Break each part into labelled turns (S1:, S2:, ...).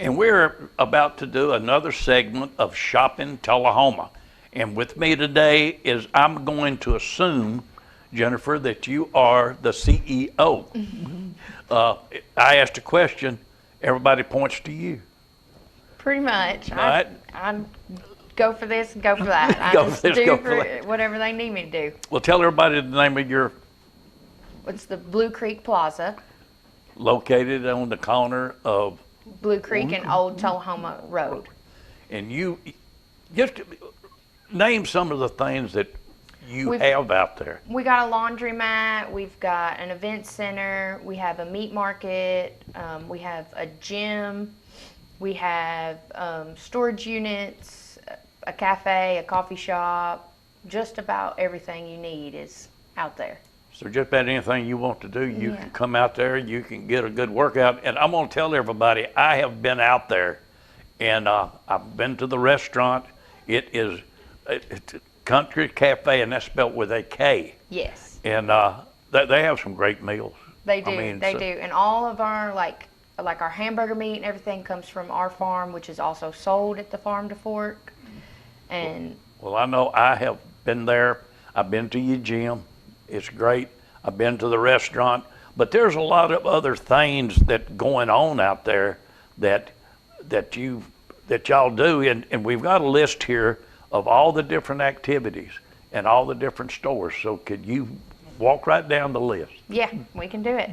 S1: And we're about to do another segment of Shopping Tullahoma. And with me today is, I'm going to assume, Jennifer, that you are the CEO. I asked a question, everybody points to you.
S2: Pretty much.
S1: Right.
S2: I go for this and go for that. I
S1: Go
S2: just
S1: for this,
S2: do
S1: go for that.
S2: whatever they need me to do.
S1: Well, tell everybody the name of your,
S2: It's the Blue Creek Plaza,
S1: located on the corner of,
S2: Blue Creek and Old Tullahoma Road.
S1: and you, just name some of the things that you
S2: We've-
S1: have out there.
S2: We got a laundromat, we've got an event center, we have a meat market, we have a gym, we have storage units, a cafe, a coffee shop. Just about everything you need is out there.
S1: So just about anything you want to do, you
S2: Yeah.
S1: can come out there, you can get a good workout. And I'm gonna tell everybody, I have been out there and I've been to the restaurant. It is it's a Country Cafe, and that's spelled with a K.
S2: Yes,
S1: And they have some great meals.
S2: they do.
S1: I mean,
S2: They
S1: so-
S2: do. And all of our like our hamburger meat and everything comes from our farm, which is also sold at the Farm to Fork. And
S1: Well, I know I have been there. I've been to your gym. It's great. I've been to the restaurant. But there's a lot of other things that going on out there that y'all do. And we've got a list here of all the different activities and all the different stores. So could you walk right down the list?
S2: yeah, we can do it.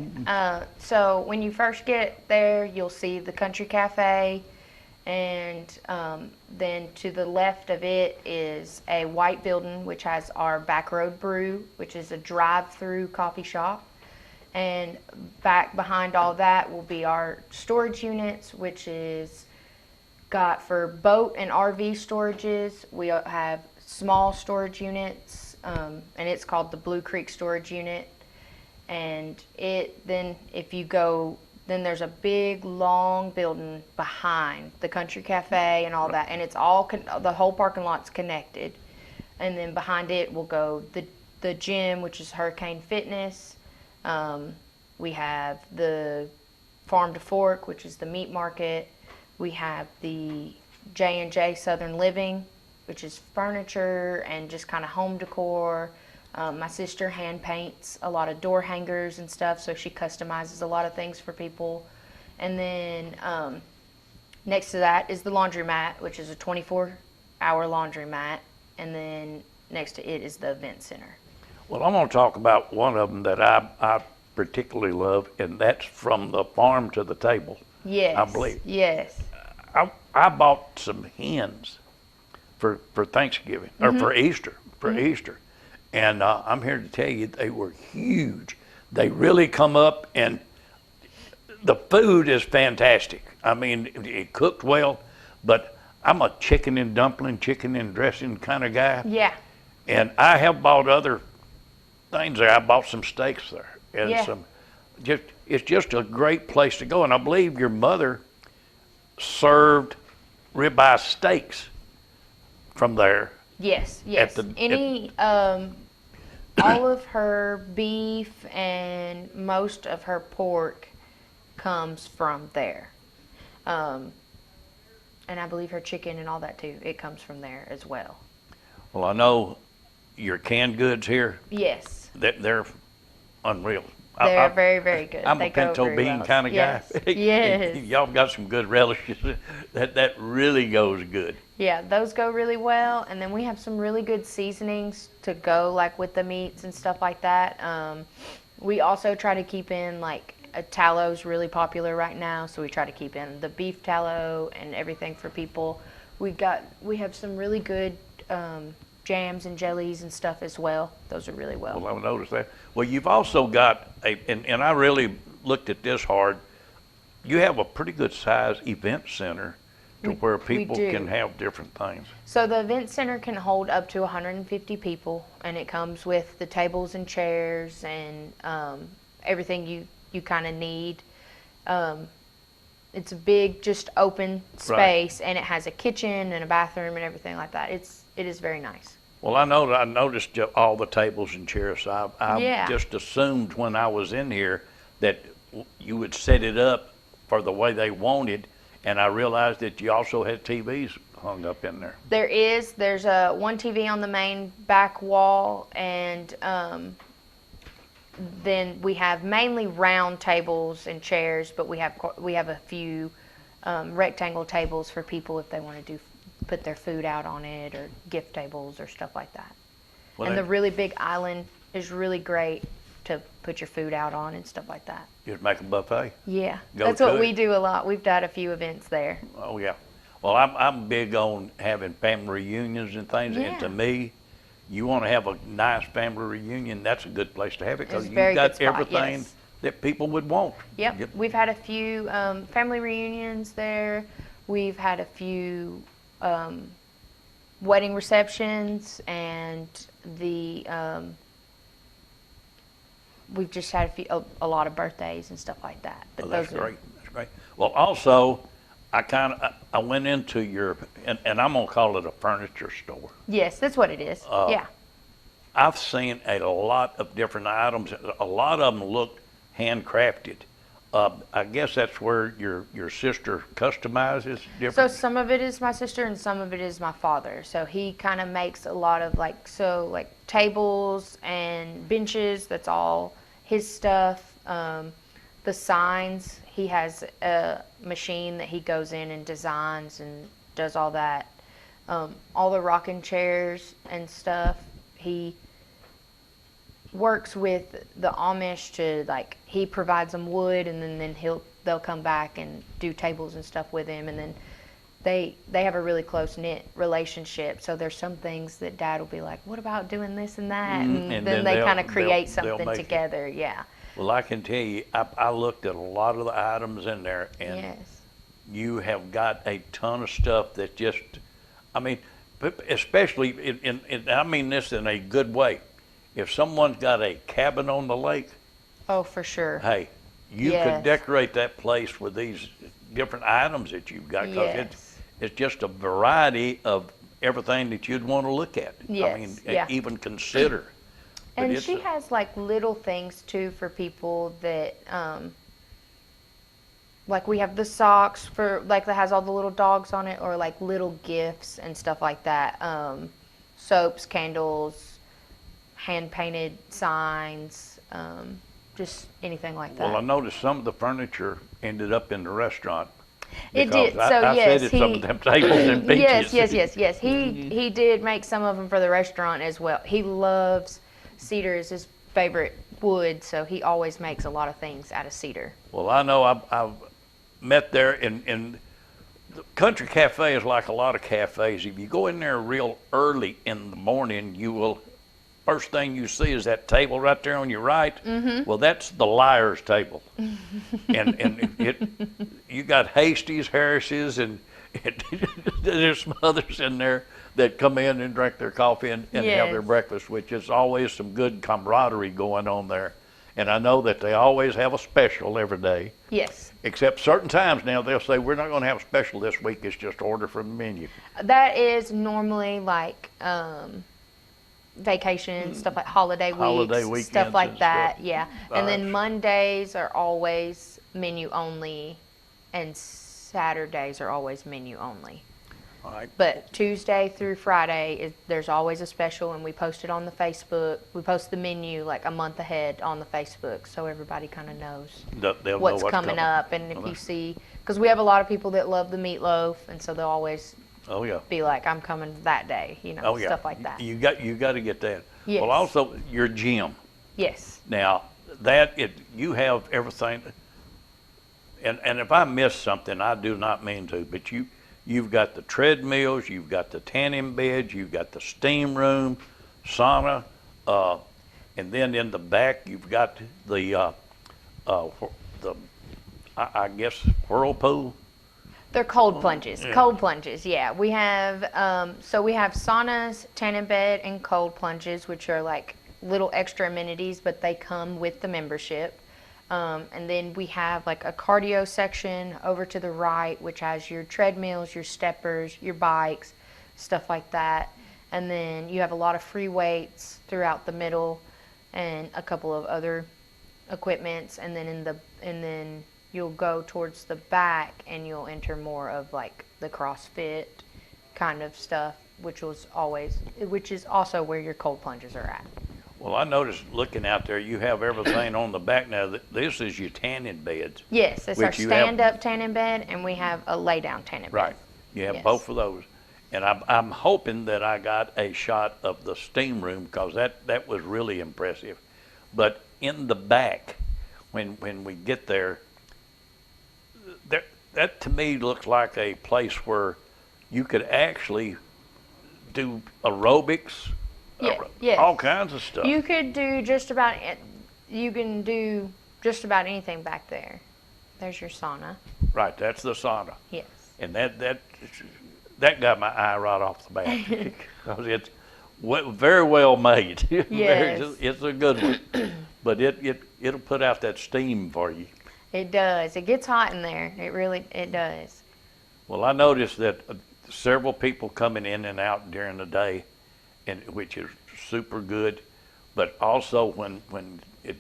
S2: So when you first get there, you'll see the Country Cafe, and then to the left of it is a white building which has our Back Road Brew, which is a drive-through coffee shop. And back behind all that will be our storage units, which is got for boat and RV storages. We have small storage units, and it's called the Blue Creek Storage Unit. And then if you go, then there's a big long building behind the Country Cafe and all that, and it's all the whole parking lot's connected. And then behind it will go the gym, which is Hurricane Fitness. We have the Farm to Fork, which is the meat market. We have the J&J Southern Living, which is furniture and just kind of home decor. My sister hand paints a lot of door hangers and stuff, so she customizes a lot of things for people. And then next to that is the laundromat, which is a 24-hour laundromat. And then next to it is the event center.
S1: Well, I'm going to talk about one of them that I particularly love, and that's From the Farm to the Table.
S2: Yes.
S1: I believe.
S2: Yes.
S1: I bought some hens for Thanksgiving, or for Easter, Easter. And I'm here to tell you they were huge. They really come up, and the food is fantastic. I mean, it cooked well, but I'm a chicken and dumpling, chicken and dressing kind of guy.
S2: Yeah.
S1: And I have bought other things there. I bought some steaks there, and
S2: Yeah.
S1: it's just a great place to go. And I believe your mother served ribeye steaks from there.
S2: Yes, yes. All of her beef and most of her pork comes from there. And I believe her chicken and all that too, it comes from there as well.
S1: Well, I know your canned goods here,
S2: Yes,
S1: they're unreal.
S2: they're very, very good.
S1: I'm
S2: They
S1: a
S2: go
S1: pinto
S2: very
S1: bean
S2: well.
S1: kind of
S2: Yes.
S1: guy.
S2: Yes.
S1: Y'all got some good relishes. That really goes good.
S2: Yeah, those go really well. And then we have some really good seasonings to go like with the meats and stuff like that. We also try to keep in like tallow's really popular right now, so we try to keep in the beef tallow and everything for people. We have some really good jams and jellies and stuff as well. Those are really well.
S1: Well, I noticed that. Well, you've also got and I really looked at this hard. You have a pretty good size event center to where people
S2: do.
S1: can have different things.
S2: So the event center can hold up to 150 people, and it comes with the tables and chairs and everything you kind of need. It's a big, just open space, and it has a kitchen and a bathroom and everything like that. It is very nice.
S1: Well, I noticed all the tables and chairs. So I
S2: Yeah.
S1: just assumed when I was in here that you would set it up for the way they wanted, And I realized that you also had TVs hung up in there.
S2: There's a one TV on the main back wall, and then we have mainly round tables and chairs, but we have a few rectangle tables for people if they want to put their food out on it, or gift tables or stuff like that.
S1: Well,
S2: And the really big island is really great to put your food out on and stuff like that.
S1: Just make a buffet.
S2: Yeah,
S1: Go
S2: that's
S1: to
S2: what
S1: it.
S2: we do a lot. We've done a few events there.
S1: Oh yeah. Well, I'm big on having family reunions and things. And to
S2: Yeah.
S1: me, you want to have a nice family reunion, that's a good place to have it because
S2: It's a
S1: you've
S2: very
S1: got
S2: good spot,
S1: everything
S2: yes.
S1: that people would want.
S2: Yep. We've had a few family reunions there. We've had a few wedding receptions, and we've just had a lot of birthdays and stuff like that. But
S1: Oh, that's
S2: those are-
S1: great. That's great. Well, also, I went into your, and I'm gonna call it a furniture store.
S2: Yes, that's what it is. Yeah.
S1: I've seen a lot of different items. A lot of them look handcrafted. I guess that's where your sister customizes
S2: So
S1: different.
S2: some of it is my sister and some of it is my father. So he kind of makes a lot of like tables and benches. That's all his stuff. The signs, he has a machine that he goes in and designs and does all that. All the rocking chairs and stuff, he works with the Amish to, like, he provides them wood, and then they'll come back and do tables and stuff with him, and then they have a really close knit relationship. So there's some things that Dad will be like, "What about doing this and that?" And
S1: and
S2: then
S1: then
S2: they kind
S1: they'll
S2: of create
S1: they'll
S2: something
S1: make it.
S2: together. Yeah.
S1: Well, I can tell you, I looked at a lot of the items in there, and
S2: Yes.
S1: you have got a ton of stuff that just, I mean, especially I mean this in a good way. If someone's got a cabin on the lake,
S2: Oh, for sure.
S1: hey, you
S2: Yes.
S1: could decorate that place with these different items that you've got, because
S2: Yes.
S1: it's just a variety of everything that you'd want to look at. I
S2: Yes,
S1: mean,
S2: yeah.
S1: even consider. But
S2: And
S1: it's
S2: she has like little things too for people that, like we have the socks for like that has all the little dogs on it, or like little gifts and stuff like that. Soaps, candles, hand painted signs, just anything like that.
S1: Well, I noticed some of the furniture ended up in the restaurant.
S2: It
S1: because
S2: did.
S1: I,
S2: So
S1: I
S2: yes,
S1: said it, some of them tables and benches.
S2: yes. He did make some of them for the restaurant as well. He loves cedar is his favorite wood, so he always makes a lot of things out of cedar.
S1: Well, I know I've met there in the Country Cafe is like a lot of cafes. If you go in there real early in the morning, you will, first thing you see is that table right there on your right.
S2: Mm-hmm.
S1: Well, that's the liar's table. You got Hasties, Harris's, and there's some others in there that come in and drink their coffee and have their
S2: Yes.
S1: breakfast, which is always some good camaraderie going on there. And I know that they always have a special every day,
S2: Yes.
S1: except certain times now they'll say, we're not going to have a special this week, it's just order from the menu.
S2: That is normally like vacation, stuff like holiday weeks,
S1: Holiday weekends
S2: stuff like
S1: and
S2: that.
S1: stuff.
S2: Yeah. And then
S1: Gosh.
S2: Mondays are always menu only, and Saturdays are always menu only.
S1: All right.
S2: But Tuesday through Friday, there's always a special, and we post it on the Facebook. We post the menu like a month ahead on the Facebook, so everybody kind of knows
S1: They'll
S2: what's
S1: know
S2: coming up. And if you see, because we have a lot of people that love the meatloaf, and so they'll always
S1: Oh, yeah.
S2: be like, I'm coming that day,
S1: Oh, yeah.
S2: stuff like that.
S1: You got to get that.
S2: Yes.
S1: Well, also, your gym.
S2: Yes.
S1: Now, you have everything, and if I miss something, I do not mean to, but you've got the treadmills, you've got the tanning beds, you've got the steam room, sauna, and then in the back you've got I guess whirlpool.
S2: They're cold plunges.
S1: Yeah.
S2: Cold plunges, yeah. We have we have saunas, tanning bed, and cold plunges, which are like little extra amenities, but they come with the membership. And then we have like a cardio section over to the right, which has your treadmills, your steppers, your bikes, stuff like that. And then you have a lot of free weights throughout the middle, and a couple of other equipments. And then you'll go towards the back and you'll enter more of like the CrossFit kind of stuff, which is also where your cold plunges are at.
S1: Well, I noticed looking out there, you have everything on the back now. This is your tanning beds.
S2: Yes, it's our
S1: which you have-
S2: stand-up tanning bed, and we have a lay-down tanning bed.
S1: Right. You have
S2: Yes.
S1: both of those. And I'm hoping that I got a shot of the steam room because that was really impressive. But in the back, when we get there, that to me looks like a place where you could actually do aerobics,
S2: Yeah, yes.
S1: all kinds of stuff.
S2: You can do just about anything back there. There's your sauna.
S1: Right, that's the sauna.
S2: Yes.
S1: And that got my eye right off the bat because it's very well made.
S2: Yes.
S1: It's a good one, but it'll put out that steam for you.
S2: It does. It gets hot in there. It does.
S1: Well, I noticed that several people coming in and out during the day, and which is super good. But also when it,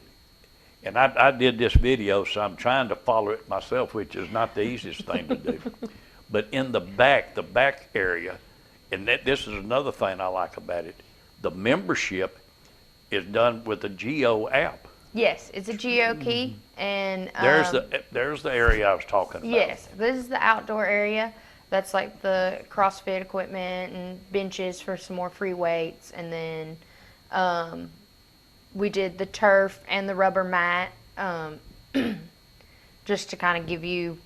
S1: and I did this video, so I'm trying to follow it myself, which is not the easiest thing to do. But in the back area, and this is another thing I like about it, the membership is done with the Geo app.
S2: Yes, it's a Geo key, and
S1: There's the area I was talking about.
S2: yes, this is the outdoor area. That's like the CrossFit equipment and benches for some more free weights, and then we did the turf and the rubber mat, just to kind of give you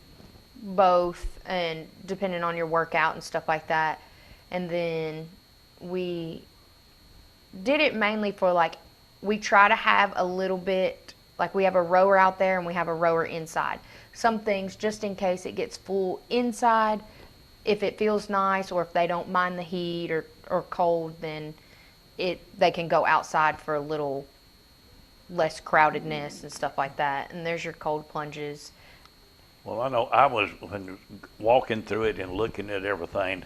S2: both, and depending on your workout and stuff like that. And then we did it mainly for like, we try to have a little bit, like we have a rower out there and we have a rower inside. Some things, just in case it gets full inside, if it feels nice or if they don't mind the heat or cold, then they can go outside for a little less crowdedness and stuff like that. And there's your cold plunges.
S1: Well, I know when walking through it and looking at everything,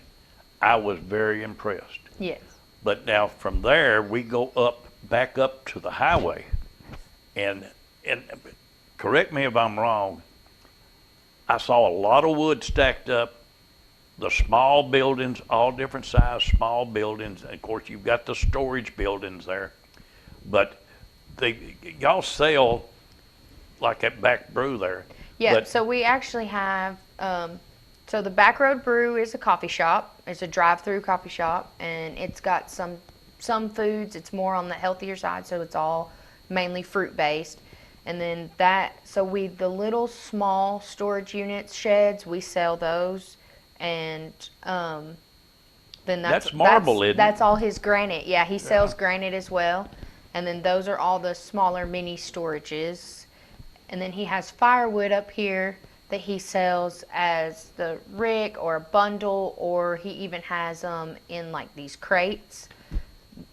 S1: I was very impressed.
S2: Yes.
S1: But now from there, we go back up to the highway. And correct me if I'm wrong, I saw a lot of wood stacked up, the small buildings, all different size small buildings. And of course, you've got the storage buildings there. But y'all sell like that back brew there.
S2: Yeah,
S1: But
S2: so we actually have, so the Back Road Brew is a coffee shop. It's a drive-through coffee shop, and it's got some foods. It's more on the healthier side, so it's all mainly fruit-based. And then the little small storage units, sheds, we sell those. And then
S1: That's marble, isn't it?
S2: that's all his granite. Yeah, he sells granite as well. And then those are all the smaller mini storages. And then he has firewood up here that he sells as the rick or a bundle, or he even has them in like these crates.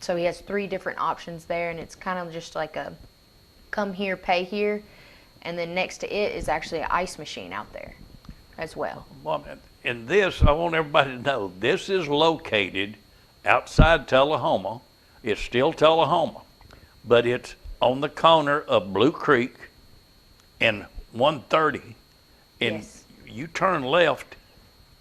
S2: So he has 3 different options there, and it's kind of just like a come here, pay here. And then next to it is actually an ice machine out there as well.
S1: Well, and this, I want everybody to know, this is located outside Tullahoma. It's still Tullahoma, but it's on the corner of Blue Creek and 130. And
S2: Yes.
S1: you turn left,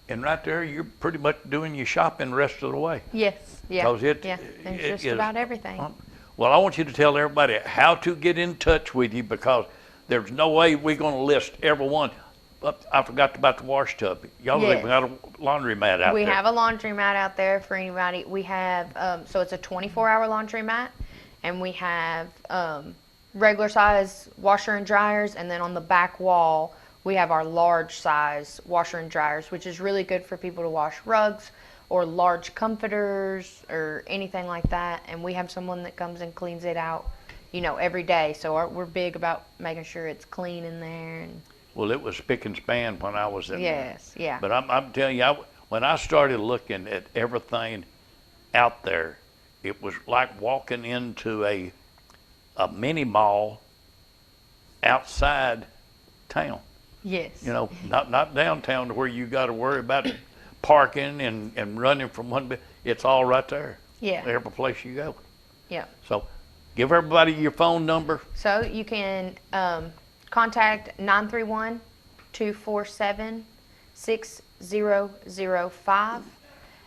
S1: and right there, you're pretty much doing your shopping the rest of the way.
S2: Yes, yeah,
S1: 'Cause
S2: there's just
S1: is-
S2: about everything.
S1: Well, I want you to tell everybody how to get in touch with you, because there's no way we're going to list everyone. But I forgot about the wash tub. Y'all
S2: Yes.
S1: even got a laundromat out
S2: We
S1: there.
S2: have a laundromat out there for anybody. We have, so it's a 24-hour laundromat, and we have regular size washer and dryers, and then on the back wall, we have our large size washer and dryers, which is really good for people to wash rugs or large comforters or anything like that. And we have someone that comes and cleans it out, every day. So we're big about making sure it's clean in there. And
S1: Well, it was spick and span when I was in there.
S2: yes, yeah.
S1: But I'm telling you, when I started looking at everything out there, it was like walking into a mini mall outside town.
S2: Yes.
S1: Not downtown to where you got to worry about parking and running from one bit. It's all right there.
S2: Yeah.
S1: Every place you go.
S2: Yeah.
S1: So give everybody your phone number.
S2: So you can contact 247-6005,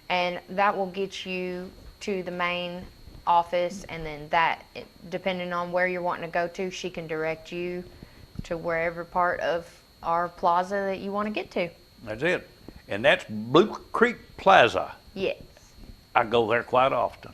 S2: and that will get you to the main office, and then depending on where you're wanting to go to, she can direct you to wherever part of our plaza that you want to get to.
S1: That's it. And that's Blue Creek Plaza.
S2: Yes.
S1: I go there quite often.